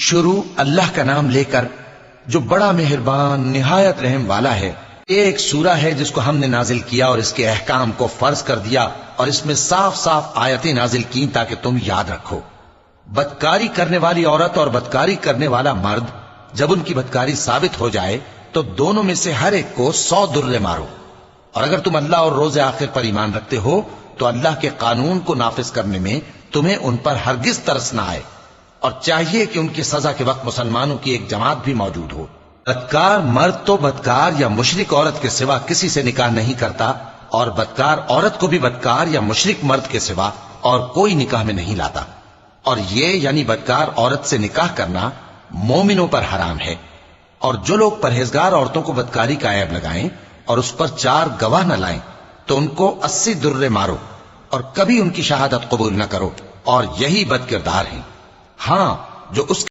شروع اللہ کا نام لے کر جو بڑا مہربان نہایت رحم والا ہے۔ ایک سورہ ہے جس کو ہم نے نازل کیا اور اس کے احکام کو فرض کر دیا اور اس میں صاف صاف آیتیں نازل کی تاکہ تم یاد رکھو۔ بدکاری کرنے والی عورت اور بدکاری کرنے والا مرد جب ان کی بدکاری ثابت ہو جائے تو دونوں میں سے ہر ایک کو 100 درے مارو، اور اگر تم اللہ اور روز آخر پر ایمان رکھتے ہو تو اللہ کے قانون کو نافذ کرنے میں تمہیں ان پر ہرگز ترس نہ آئے، اور چاہیے کہ ان کی سزا کے وقت مسلمانوں کی ایک جماعت بھی موجود ہو۔ بدکار مرد تو بدکار یا مشرک عورت کے سوا کسی سے نکاح نہیں کرتا، اور بدکار عورت کو بھی بدکار یا مشرک مرد کے سوا اور کوئی نکاح میں نہیں لاتا، اور یہ یعنی بدکار عورت سے نکاح کرنا مومنوں پر حرام ہے۔ اور جو لوگ پرہیزگار عورتوں کو بدکاری کا عیب لگائیں اور اس پر 4 گواہ نہ لائیں تو ان کو 80 درے مارو، اور کبھی ان کی شہادت قبول نہ کرو، اور یہی بد کردار ہیں۔ ہاں جو اس